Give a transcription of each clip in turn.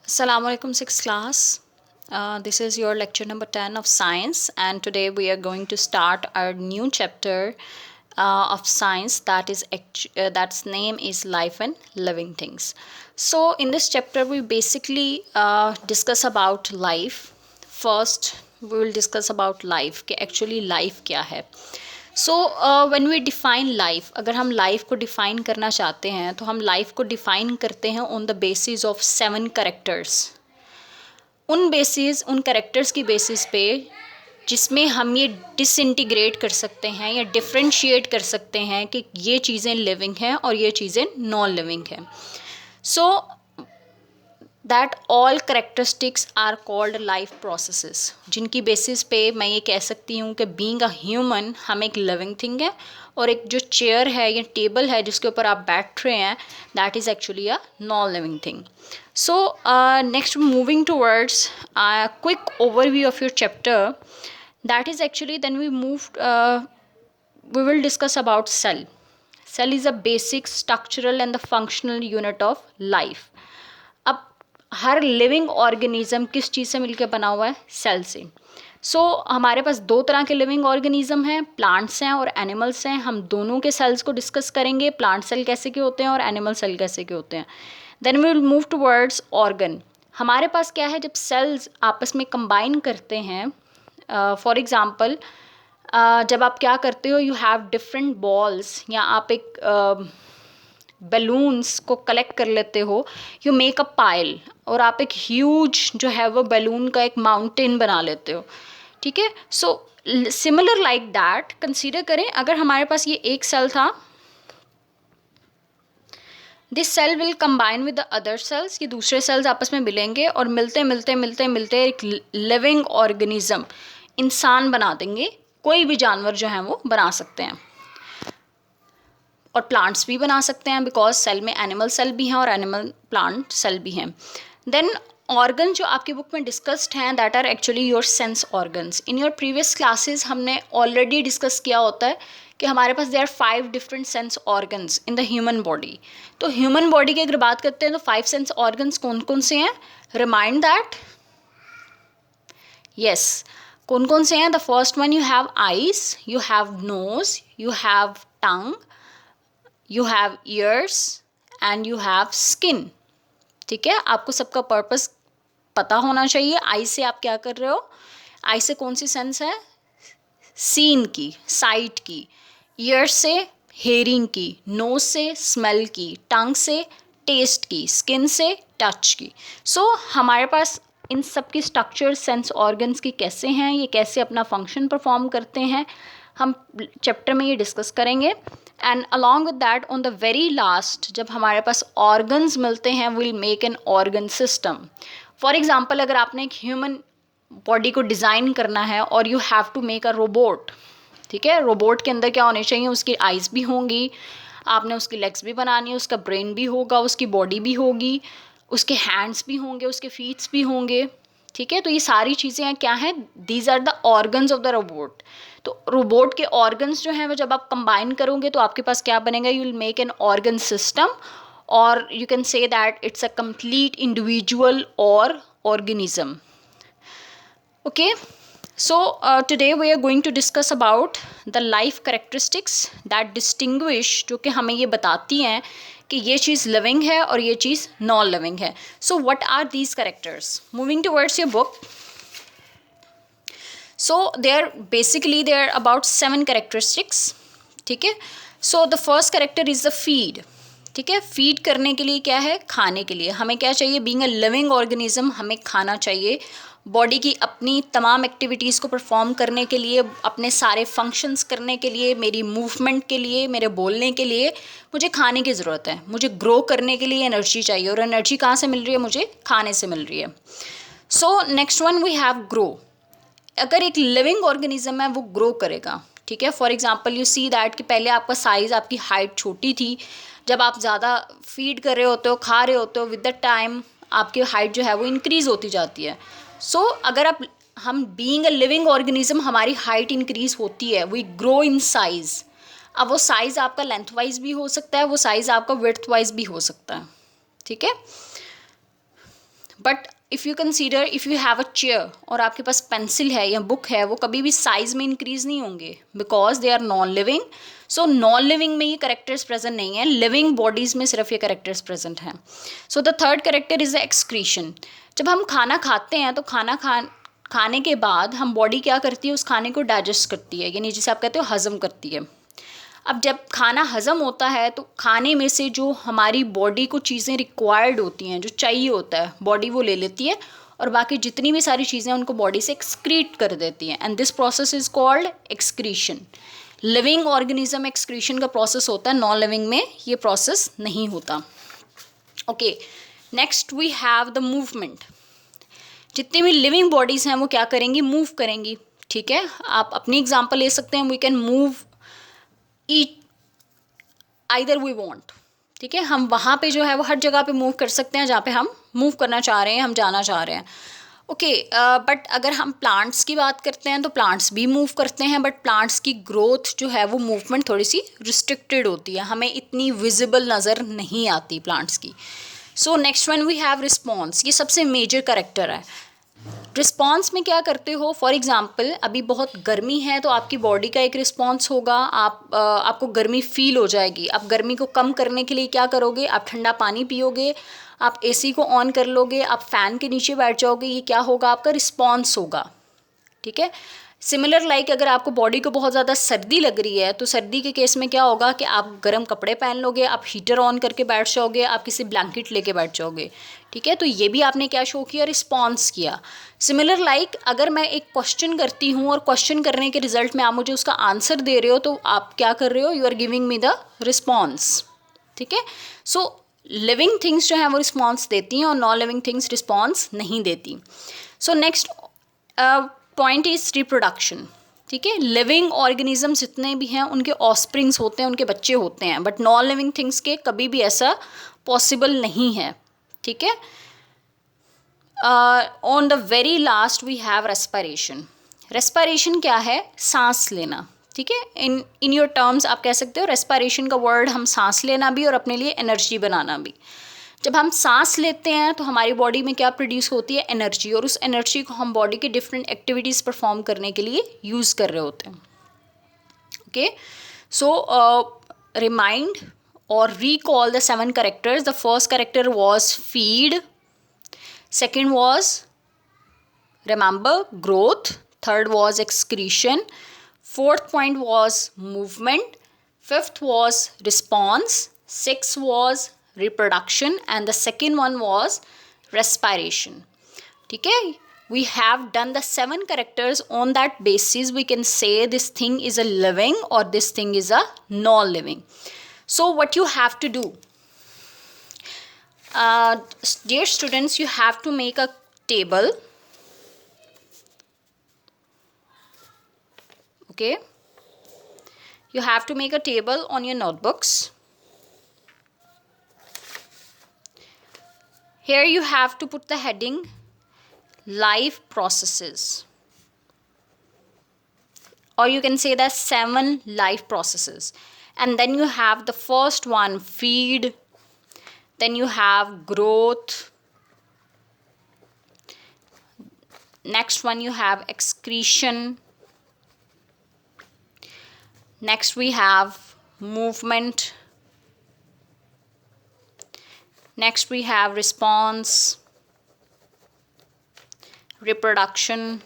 Assalamu alaikum, sixth class. This is your lecture number 10 of science, and today we are going to start our new chapter of science that's name is life and living things. So in this chapter we basically discuss about life. First we will discuss about life कि actually life क्या है. So when we define life, अगर हम life को define करना चाहते हैं तो हम लाइफ को डिफ़ाइन करते हैं on the basis of 7 characters. उन करेक्टर्स की बेसिस पे जिसमें हम ये डिसइंटीग्रेट कर सकते हैं या डिफ्रेंशिएट कर सकते हैं कि ये चीज़ें लिविंग हैं और ये चीज़ें नॉन लिविंग हैं. So that all characteristics are called life processes, जिनकी बेसिस पे मैं ये कह सकती हूँ कि बीइंग अ ह्यूमन हम एक लिविंग थिंग है, और एक जो चेयर है या टेबल है जिसके ऊपर आप बैठ रहे हैं that is actually a non living thing. So next moving towards quick overview of your chapter, that is actually then we will discuss about cell. Cell is a basic structural and the functional unit of life. अब हर living organism किस चीज़ से मिलकर बना हुआ है? Cell से. हमारे पास दो तरह के लिविंग ऑर्गेनिज्म हैं, प्लांट्स हैं और एनिमल्स हैं. हम दोनों के सेल्स को डिस्कस करेंगे, प्लांट सेल कैसे के होते हैं और एनिमल सेल कैसे के होते हैं. Then we will move towards organ. हमारे पास क्या है, जब सेल्स आपस में कंबाइन करते हैं, फॉर एग्ज़ाम्पल जब आप क्या करते हो, यू हैव डिफरेंट बॉल्स, या आप एक बैलून्स को कलेक्ट कर लेते हो, यू मेक अ पाइल, और आप एक ह्यूज जो है वो बैलून का एक माउंटेन बना लेते हो. ठीक है. सिमिलर लाइक दैट कंसीडर करें, अगर हमारे पास ये एक सेल था, this cell will combine with the other cells, ये दूसरे सेल्स आपस में मिलेंगे और मिलते मिलते मिलते मिलते एक लिविंग ऑर्गेनिज्म, इंसान बना देंगे. कोई भी जानवर जो है वो बना सकते हैं, और प्लांट्स भी बना सकते हैं, बिकॉज सेल में एनिमल सेल भी हैं और एनिमल प्लांट सेल भी हैं. देन ऑर्गन जो आपकी बुक में डिस्कस्ड हैं that are actually your sense organs. In your previous classes हमने ऑलरेडी डिस्कस किया होता है कि हमारे पास there are 5 different sense organs in the human body. तो ह्यूमन बॉडी की अगर बात करते हैं तो 5 सेंस ऑर्गन्स कौन कौन से हैं? Remind that. यस, कौन कौन से हैं? The first one, you have eyes, you have nose, you have tongue, you have ears and you have skin. ठीक है, आपको सबका पर्पस पता होना चाहिए. आई से आप क्या कर रहे हो? आई से कौन सी सेंस है? सीन की, साइट की. ईयर से हेयरिंग की, नोज से स्मेल की, टंग से टेस्ट की, स्किन से टच की. हमारे पास इन सब की स्ट्रक्चर सेंस ऑर्गन्स की कैसे हैं, ये कैसे अपना फंक्शन परफॉर्म करते हैं, हम चैप्टर में ये डिस्कस करेंगे. And along with that on the very last, जब हमारे पास ऑर्गन्स मिलते हैं, will make an organ system. For example, अगर आपने एक ह्यूमन बॉडी को डिज़ाइन करना है और you have to make a robot. ठीक है, रोबोट के अंदर क्या होने चाहिए? उसकी आइज़ भी होंगी, आपने उसकी लेग्स भी बनानी है, उसका ब्रेन भी होगा, उसकी बॉडी भी होगी, उसके हैंड्स भी होंगे, उसके फीट्स भी होंगे. ठीक है, तो ये सारी चीज़ें क्या हैं? These are the organs of the robot. तो रोबोट के ऑर्गन्स जो हैं वो जब आप कंबाइन करोगे तो आपके पास क्या बनेगा? You will make an organ system, और you can say that it's a complete individual और organism. Okay. Today we are going to discuss about the life characteristics that distinguish, जो कि हमें ये बताती हैं कि ये चीज़ लिविंग है और ये चीज़ नॉन लिविंग है. So what are these characters? Moving towards your book. There are about 7 characteristics. ठीक है. The first character is the feed. ठीक है, फीड करने के लिए क्या है? खाने के लिए. हमें क्या चाहिए? बीइंग अ लिविंग ऑर्गेनिज्म हमें खाना चाहिए. बॉडी की अपनी तमाम एक्टिविटीज़ को परफॉर्म करने के लिए, अपने सारे फंक्शंस करने के लिए, मेरी मूवमेंट के लिए, मेरे बोलने के लिए मुझे खाने की ज़रूरत है. मुझे ग्रो करने के लिए एनर्जी चाहिए, और एनर्जी कहाँ से मिल रही है? मुझे खाने से मिल रही है. Next one we have grow. अगर एक लिविंग ऑर्गेनिज्म है वो ग्रो करेगा. ठीक है, for example you see that कि पहले आपका साइज़, आपकी हाइट छोटी थी. जब आप ज़्यादा फीड कर रहे होते हो, खा रहे होते हो, विद द टाइम आपकी हाइट जो है वो इंक्रीज़ होती जाती है. अगर हम बीइंग अ लिविंग ऑर्गेनिज्म, हमारी हाइट इंक्रीज़ होती है, वी ग्रो इन साइज़. अब वो साइज़ आपका लेंथ वाइज भी हो सकता है, वो साइज़ आपका विड्थ वाइज भी हो सकता है. ठीक है. But if you consider, if you have a chair और आपके पास पेंसिल है या बुक है, वो कभी भी साइज़ में इंक्रीज़ नहीं होंगे because they are non living. So non living में ये करेक्टर्स प्रेजेंट नहीं है, लिविंग बॉडीज़ में सिर्फ ये करेक्टर्स प्रेजेंट हैं. So the third character is the excretion. जब हम खाना खाते हैं तो खाने के बाद हम बॉडी क्या करती है, उस खाने को डाइजेस्ट करती है, यानी जिसे आप कहते हो हज़म करती है. अब जब खाना हज़म होता है तो खाने में से जो हमारी बॉडी को चीज़ें रिक्वायर्ड होती हैं, जो चाहिए होता है, बॉडी वो ले लेती है और बाकी जितनी भी सारी चीज़ें उनको बॉडी से एक्सक्रीट कर देती हैं. And this process is called excretion. Living organism excretion का प्रोसेस होता है, नॉन लिविंग में ये प्रोसेस नहीं होता. Okay, next we have the movement. जितनी भी लिविंग बॉडीज़ हैं वो क्या करेंगी, मूव करेंगी. ठीक है, आप अपनी एग्जांपल ले सकते हैं. We can move eat either we want. ठीक है, हम वहाँ पे जो है वो हर जगह पे मूव कर सकते हैं जहाँ पे हम मूव करना चाह रहे हैं, हम जाना चाह रहे हैं. ओके, बट अगर हम प्लांट्स की बात करते हैं तो प्लांट्स भी मूव करते हैं, बट प्लांट्स की ग्रोथ जो है वो मूवमेंट थोड़ी सी रिस्ट्रिक्टेड होती है, हमें इतनी विजिबल नज़र नहीं आती प्लांट्स की. So next one we have response. ये सबसे मेजर करेक्टर है. रिस्पॉन्स में क्या करते हो, फॉर एग्ज़ाम्पल अभी बहुत गर्मी है तो आपकी बॉडी का एक रिस्पॉन्स होगा, आपको गर्मी फील हो जाएगी. आप गर्मी को कम करने के लिए क्या करोगे, आप ठंडा पानी पियोगे, आप एसी को ऑन कर लोगे, आप फ़ैन के नीचे बैठ जाओगे. ये क्या होगा, आपका रिस्पॉन्स होगा. ठीक है, सिमिलर लाइक अगर आपको बॉडी को बहुत ज़्यादा सर्दी लग रही है तो सर्दी के केस में क्या होगा कि आप गर्म कपड़े पहन लोगे, आप हीटर ऑन करके बैठ जाओगे, आप किसी ब्लैंकेट लेके बैठ जाओगे. ठीक है, तो ये भी आपने क्या शो किया, रिस्पॉन्स किया. सिमिलर लाइक अगर मैं एक क्वेश्चन करती हूँ और क्वेश्चन करने के रिजल्ट में आप मुझे उसका आंसर दे रहे हो तो आप क्या कर रहे हो, you are giving me the response. ठीक है, सो लिविंग थिंग्स जो हैं वो रिस्पॉन्स देती हैं और नॉन लिविंग थिंग्स रिस्पॉन्स नहीं देती. So next point is reproduction. ठीक है, लिविंग ऑर्गेनिज्म जितने भी हैं उनके ऑस्प्रिंग्स होते हैं, उनके बच्चे होते हैं, बट नॉन लिविंग थिंग्स के कभी भी ऐसा पॉसिबल नहीं है. ठीक है, on the very last we have respiration. Respiration क्या है, सांस लेना. ठीक है, इन योर टर्म्स आप कह सकते हो रेस्पिरेशन का वर्ड हम सांस लेना भी और अपने लिए एनर्जी बनाना भी. जब हम सांस लेते हैं तो हमारी बॉडी में क्या प्रोड्यूस होती है, एनर्जी, और उस एनर्जी को हम बॉडी के डिफरेंट एक्टिविटीज़ परफॉर्म करने के लिए यूज़ कर रहे होते हैं. Okay, so remind or recall the 7 characters. The first character was feed, second was remember, growth, third was excretion, fourth point was movement, fifth was response, sixth was reproduction, and the second one was respiration. ठीक है, we have done the 7 characters. On that basis we can say this thing is a living or this thing is a non-living. So what you have to do, dear students, you have to make a table. Okay, you have to make a table on your notebooks. Here you have to put the heading life processes, or you can say that 7 life processes. And then you have the first one, feed, then you have growth, next one you have excretion, next we have movement, next we have response, reproduction,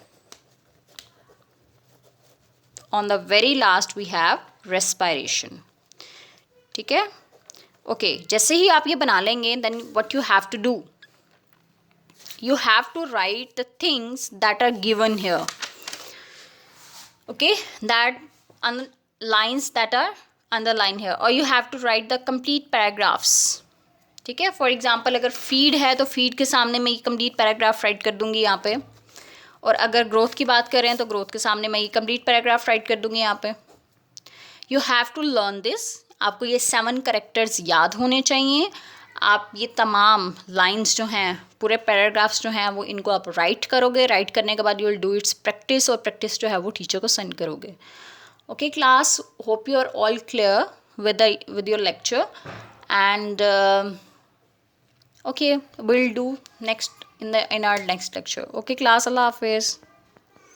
on the very last we have respiration. ठीक है, okay, जैसे ही आप ये बना लेंगे then what you have to do, you have to write the things that are given here. Okay, that lines that are underlined here, or you have to write the complete paragraphs. ठीक है, for example अगर feed है तो feed के सामने मैं ये complete paragraph right कर दूंगी यहाँ पे, और अगर ग्रोथ की बात करें तो ग्रोथ के सामने मैं ये कंप्लीट पैराग्राफ राइट कर दूंगी यहाँ पे. You have to learn this. आपको ये 7 करेक्टर्स याद होने चाहिए. आप ये तमाम लाइंस जो हैं, पूरे पैराग्राफ्स जो हैं, वो इनको आप राइट करोगे. राइट करने के बाद you will do its practice, और प्रैक्टिस जो है वो टीचर को सेंड करोगे. Okay class, hope you are all clear with your lecture, and okay, we'll do next in our next lecture. Okay class, Allah Hafiz.